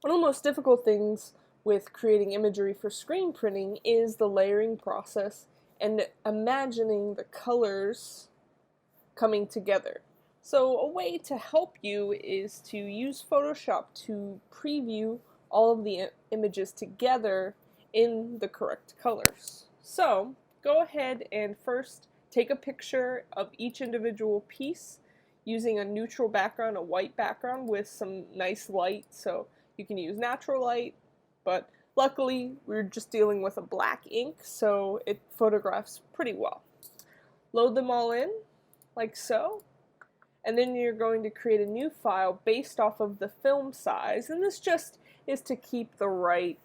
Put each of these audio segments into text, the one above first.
One of the most difficult things with creating imagery for screen printing is the layering process and imagining the colors coming together. So a way to help you is to use Photoshop to preview all of the images together in the correct colors. So go ahead and first take a picture of each individual piece using a neutral background, a white background with some nice light. So you can use natural light, but luckily we're just dealing with a black ink, so it photographs pretty well. Load them all in, like so, and then you're going to create a new file based off of the film size, and this just is to keep the right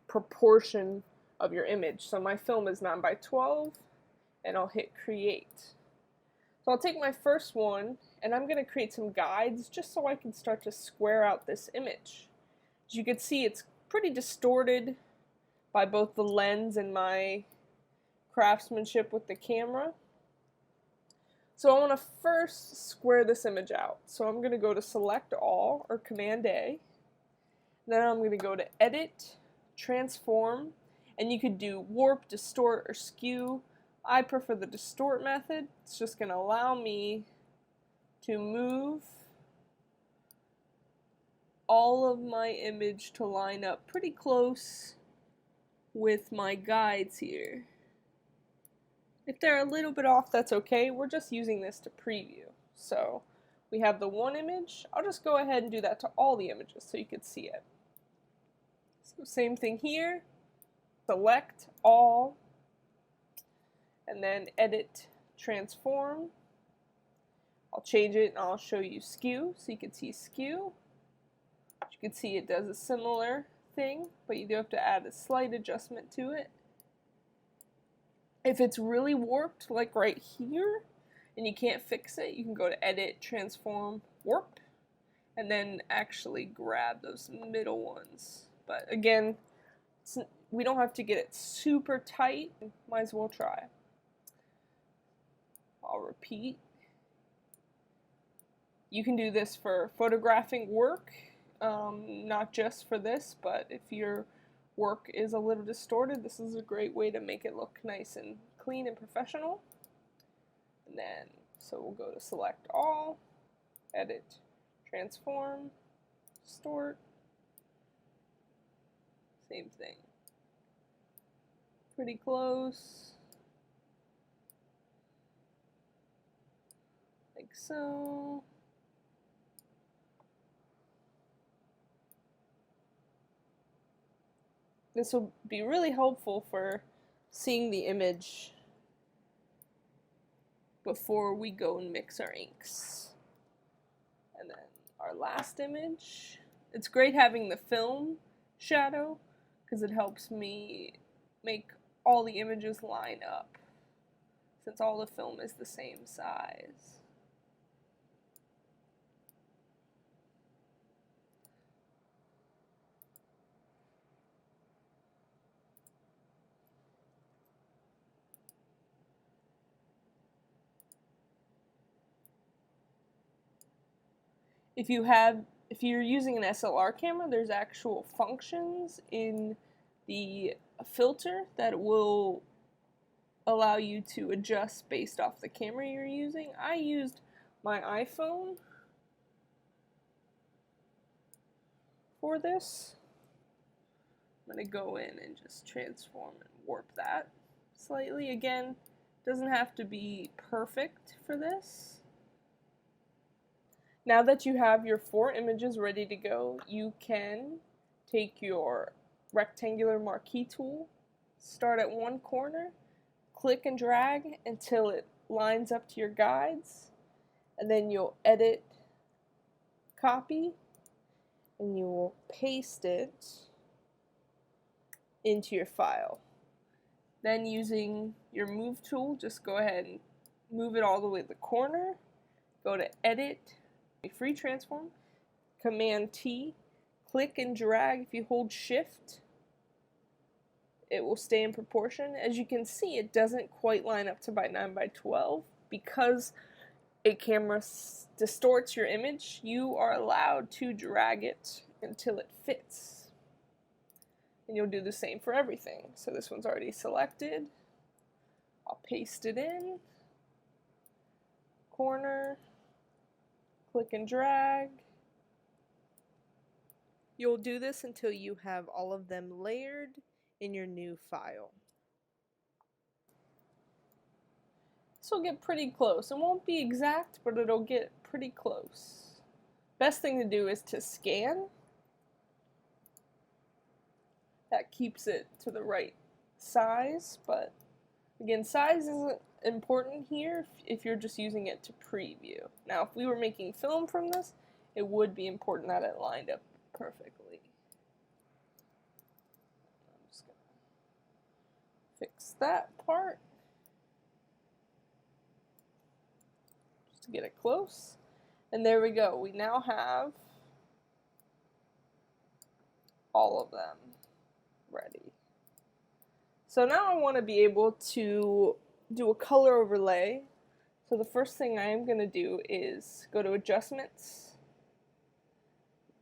proportion of your image. So my film is 9 by 12, and I'll hit create. So I'll take my first one, and I'm going to create some guides just so I can start to square out this image. As you can see, it's pretty distorted by both the lens and my craftsmanship with the camera. So I want to first square this image out. So I'm going to go to Select All, or Command A. Then I'm going to go to Edit, Transform, and you could do Warp, Distort, or Skew. I prefer the Distort method. It's just going to allow me to move all of my image to line up pretty close with my guides here. If they're a little bit off, that's okay. We're just using this to preview. So we have the one image. I'll just go ahead and do that to all the images so you can see it. So same thing here. Select all, and then Edit, Transform. I'll change it and I'll show you Skew, so you can see Skew. As you can see, it does a similar thing, but you do have to add a slight adjustment to it. If it's really warped, like right here, and you can't fix it, you can go to Edit, Transform, Warp, and then actually grab those middle ones. But again, we don't have to get it super tight. Might as well try. I'll repeat. You can do this for photographing work, not just for this, but if your work is a little distorted, this is a great way to make it look nice and clean and professional. And then, so we'll go to Select All, Edit, Transform, Distort, same thing. Pretty close, like so. This will be really helpful for seeing the image before we go and mix our inks. And then our last image. It's great having the film shadow because it helps me make all the images line up since all the film is the same size. If you're using an SLR camera, there's actual functions in the filter that will allow you to adjust based off the camera you're using. I used my iPhone for this. I'm going to go in and just transform and warp that slightly. Again, doesn't have to be perfect for this. Now that you have your 4 images ready to go, you can take your rectangular marquee tool, start at one corner, click and drag until it lines up to your guides, and then you'll edit, copy, and you will paste it into your file. Then using your move tool, just go ahead and move it all the way to the corner, go to edit, free transform, Command T, click and drag. If you hold shift, it will stay in proportion. As you can see, it doesn't quite line up to by 9 by 12 because a camera distorts your image. You are allowed to drag it until it fits. And you'll do the same for everything. So this one's already selected. I'll paste it in, corner, click and drag. You'll do this until you have all of them layered in your new file. This will get pretty close. It won't be exact, but it'll get pretty close. Best thing to do is to scan. That keeps it to the right size, but again, size isn't important here if you're just using it to preview. Now, if we were making film from this, it would be important that it lined up perfectly. I'm just gonna fix that part. Just to get it close. And there we go. We now have all of them ready. So now I want to be able to do a color overlay. So the first thing I am going to do is go to Adjustments,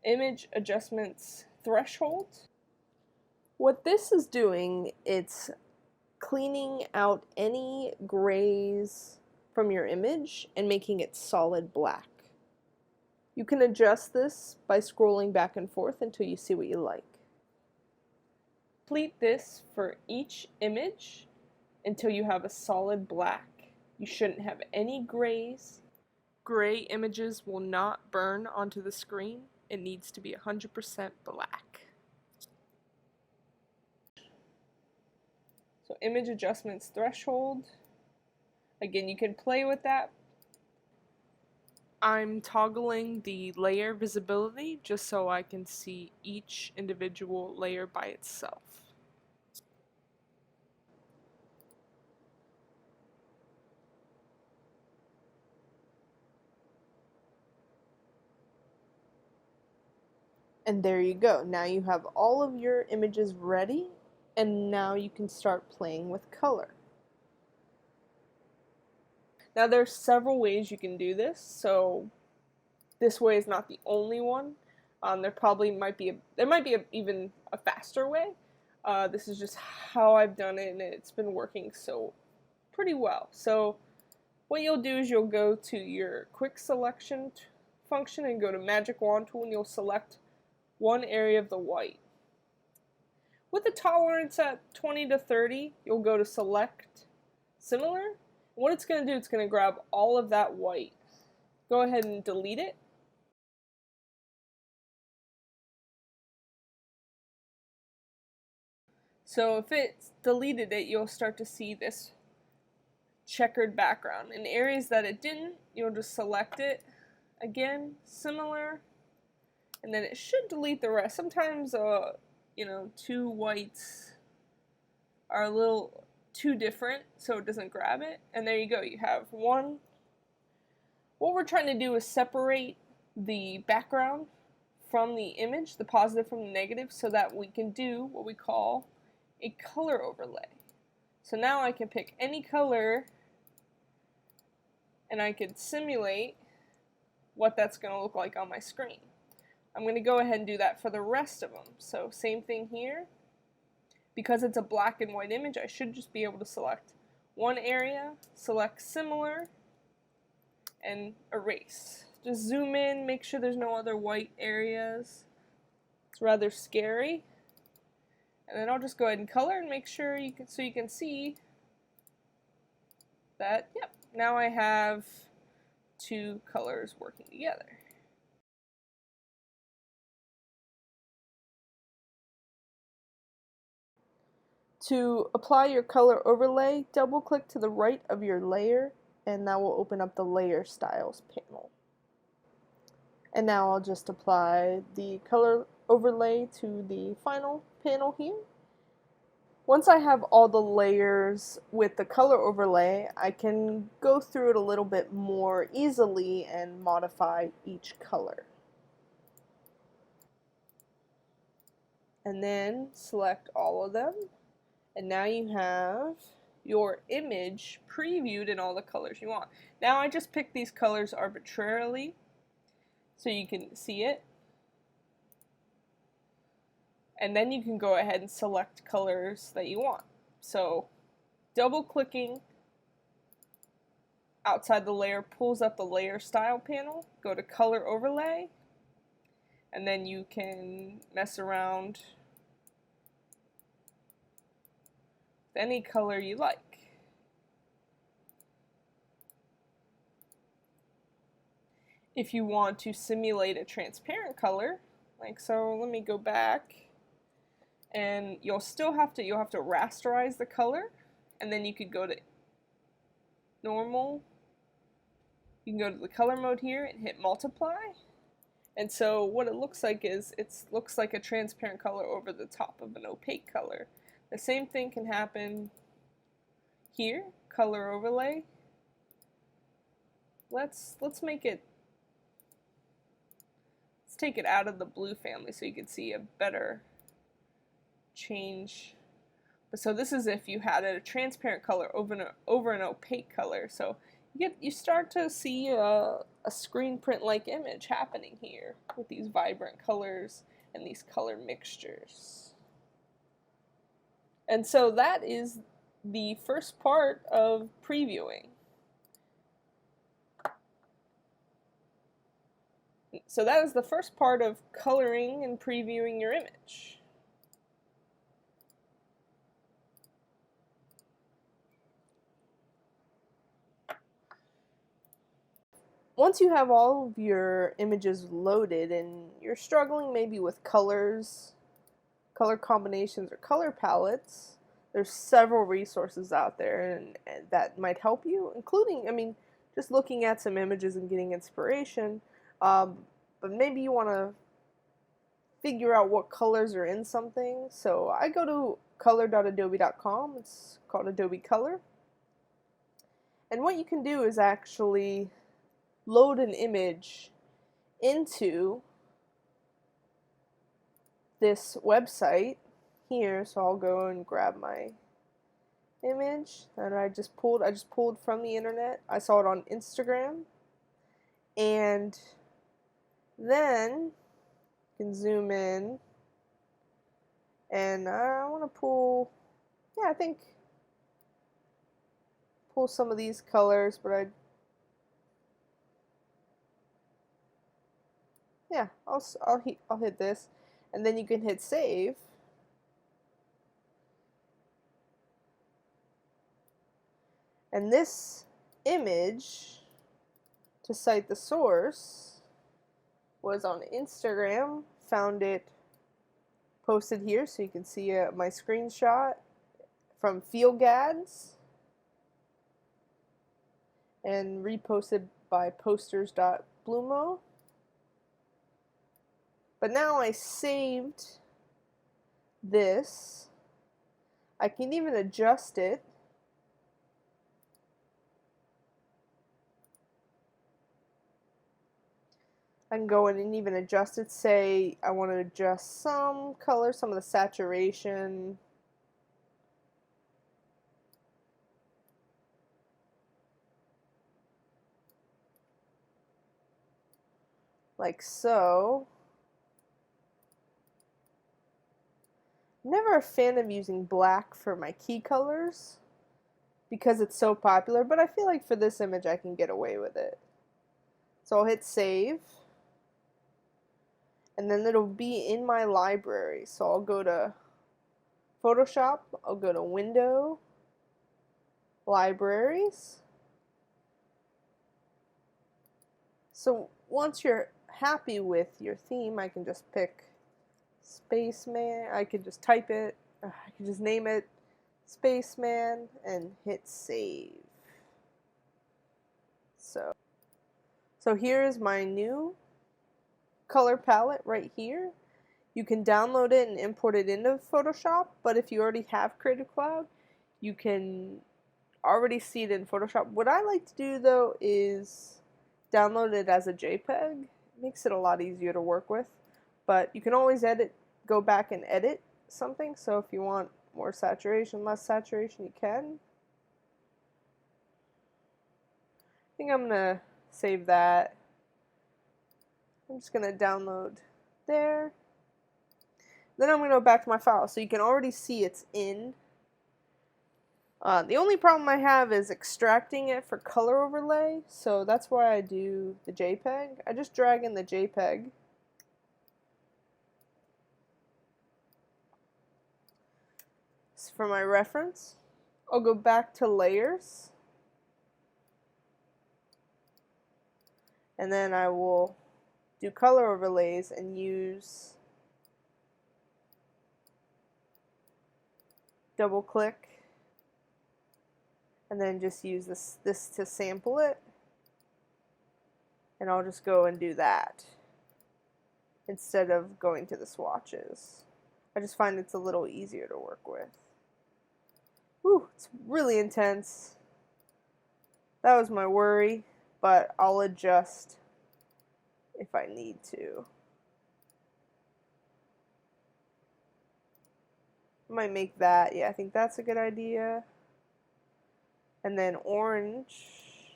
Image Adjustments Threshold. What this is doing, it's cleaning out any grays from your image and making it solid black. You can adjust this by scrolling back and forth until you see what you like. Complete this for each image until you have a solid black. You shouldn't have any grays. Gray images will not burn onto the screen. It needs to be 100% black. So image adjustments threshold. Again, you can play with that. I'm toggling the layer visibility just so I can see each individual layer by itself. And there you go. Now you have all of your images ready, and now you can start playing with color. Now there's several ways you can do this, so this way is not the only one. There might be even a faster way. This is just how I've done it, and it's been working so pretty well. So what you'll do is you'll go to your quick selection function and go to Magic Wand tool, and you'll select one area of the white. With the tolerance at 20 to 30, you'll go to Select Similar. What it's going to do, it's going to grab all of that white. Go ahead and delete it. So if it's deleted it, you'll start to see this checkered background. In areas that it didn't, you'll just select it. Again, Similar. And then it should delete the rest. Sometimes, two whites are a little too different, so it doesn't grab it. And there you go. You have one. What we're trying to do is separate the background from the image, the positive from the negative, so that we can do what we call a color overlay. So now I can pick any color, and I can simulate what that's going to look like on my screen. I'm going to go ahead and do that for the rest of them. So same thing here. Because it's a black and white image, I should just be able to select one area, select Similar, and erase. Just zoom in, make sure there's no other white areas. It's rather scary. And then I'll just go ahead and color and make sure you can see that, yep, now I have two colors working together. To apply your color overlay, double click to the right of your layer, and that will open up the Layer Styles panel. And now I'll just apply the color overlay to the final panel here. Once I have all the layers with the color overlay, I can go through it a little bit more easily and modify each color. And then select all of them. And now you have your image previewed in all the colors you want. Now I just picked these colors arbitrarily so you can see it. And then you can go ahead and select colors that you want. So double clicking outside the layer pulls up the layer style panel. Go to color overlay, and then you can mess around with any color you like. If you want to simulate a transparent color, like so, let me go back, and you'll have to rasterize the color, and then you could go to normal. You can go to the color mode here and hit multiply. And so what it looks like is it looks like a transparent color over the top of an opaque color. The same thing can happen here, color overlay. Let's make it, let's take it out of the blue family so you can see a better change. So this is if you had a transparent color over an opaque color. So you start to see a screen print like image happening here with these vibrant colors and these color mixtures. And so that is the first part of previewing. So that is the first part of coloring and previewing your image. Once you have all of your images loaded and you're struggling maybe with colors, color combinations, or color palettes, there's several resources out there and that might help you, including, I mean, just looking at some images and getting inspiration, but maybe you want to figure out what colors are in something. So I go to color.adobe.com, it's called Adobe Color, and what you can do is actually load an image into this website here. So I'll go and grab my image that I just pulled from the internet. I saw it on Instagram, and then you can zoom in, and I want to pull, yeah, I think pull some of these colors, but yeah, I'll hit this, and then you can hit save. And this image, to cite the source, was on Instagram. Found it posted here, so you can see my screenshot from FieldGads, and reposted by posters.blumo. But now I saved this. I can even adjust it. I can go in and even adjust it. Say I want to adjust some color, some of the saturation. Like so. Never a fan of using black for my key colors because it's so popular, but I feel like for this image I can get away with it. So I'll hit save, and then it'll be in my library. So I'll go to Photoshop, I'll go to Window, Libraries. So once you're happy with your theme, I can just pick Spaceman. I could just type it, I could just name it Spaceman and hit save. So here's my new color palette right here. You can download it and import it into Photoshop, but if you already have Creative Cloud, you can already see it in Photoshop. What I like to do though is download it as a JPEG. It makes it a lot easier to work with, but you can always go back and edit something. So if you want more saturation, less saturation, you can. I think I'm gonna save that. I'm just gonna download there. Then I'm going to go back to my file. So you can already see it's in. The only problem I have is extracting it for color overlay, so that's why I do the JPEG. I just drag in the JPEG. So for my reference, I'll go back to layers, and then I will do color overlays and use double click, and then just use this to sample it, and I'll just go and do that instead of going to the swatches. I just find it's a little easier to work with. Whew, it's really intense. That was my worry, but I'll adjust if I need to. I might make that, yeah, I think that's a good idea. And then orange.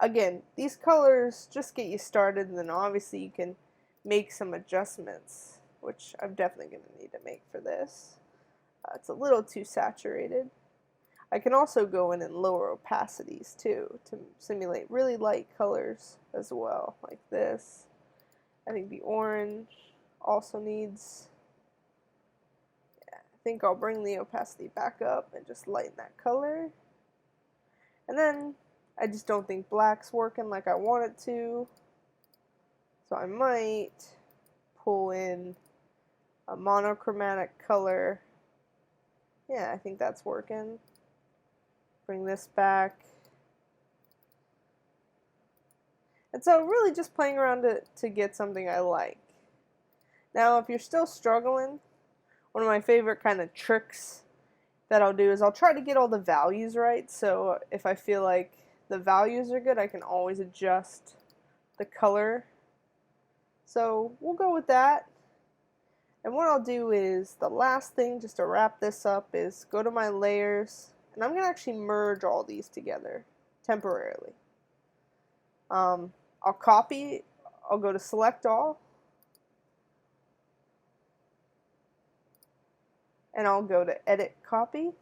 Again, these colors just get you started, and then obviously you can make some adjustments, which I'm definitely going to need to make for this. It's a little too saturated. I can also go in and lower opacities too to simulate really light colors as well, like this. I think the orange also needs, yeah, I think I'll bring the opacity back up and just lighten that color. And then I just don't think black's working like I want it to, so I might pull in a monochromatic color. Yeah, I think that's working. Bring this back. And so really just playing around to get something I like. Now if you're still struggling, one of my favorite kind of tricks that I'll do is I'll try to get all the values right. So if I feel like the values are good, I can always adjust the color. So we'll go with that. And what I'll do is, the last thing just to wrap this up is go to my layers, and I'm going to actually merge all these together temporarily. I'll copy, I'll go to select all, and I'll go to edit copy,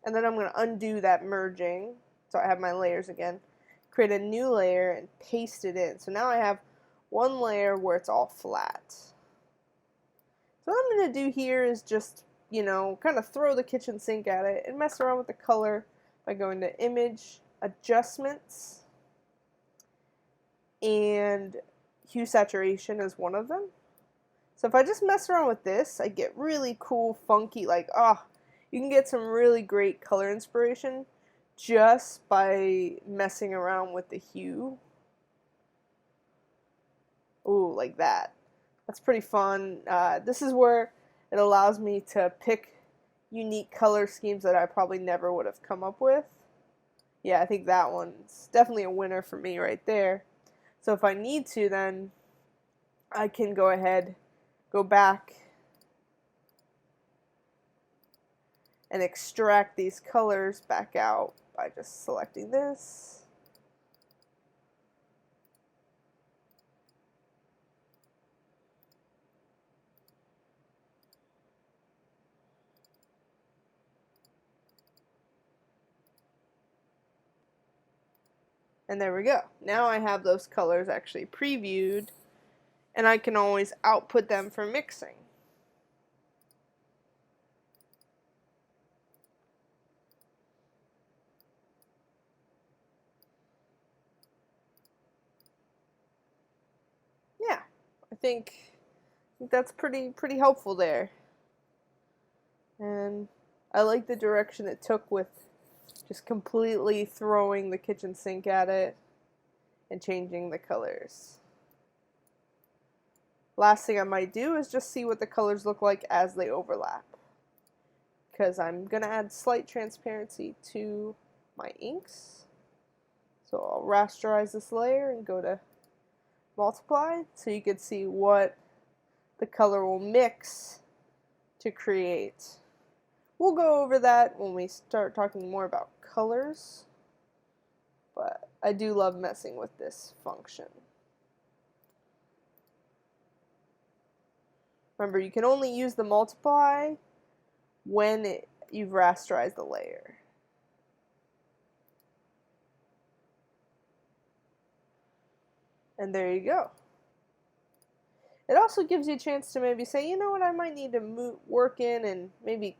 and then I'm going to undo that merging, so I have my layers again, create a new layer and paste it in. So now I have one layer where it's all flat. So what I'm going to do here is just, you know, kind of throw the kitchen sink at it and mess around with the color by going to Image, Adjustments, and Hue Saturation is one of them. So if I just mess around with this, I get really cool, funky, like, you can get some really great color inspiration just by messing around with the hue. Ooh, like that. That's pretty fun. This is where it allows me to pick unique color schemes that I probably never would have come up with. Yeah, I think that one's definitely a winner for me right there. So if I need to, then I can go ahead, go back, and extract these colors back out by just selecting this. And there we go. Now I have those colors actually previewed, and I can always output them for mixing. Yeah, I think that's pretty helpful there. And I like the direction it took with just completely throwing the kitchen sink at it and changing the colors. Last thing I might do is just see what the colors look like as they overlap, because I'm going to add slight transparency to my inks. So I'll rasterize this layer and go to multiply so you can see what the color will mix to create. We'll go over that when we start talking more about colors, but I do love messing with this function. Remember, you can only use the multiply when you've rasterized the layer. And there you go. It also gives you a chance to maybe say, you know what, I might need to work in and maybe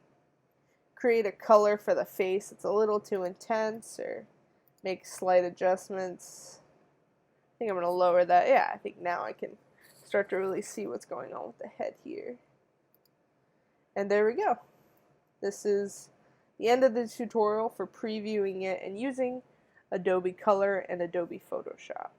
create a color for the face. It's a little too intense, or make slight adjustments. I think I'm going to lower that. Yeah, I think now I can start to really see what's going on with the head here. And there we go. This is the end of the tutorial for previewing it and using Adobe Color and Adobe Photoshop.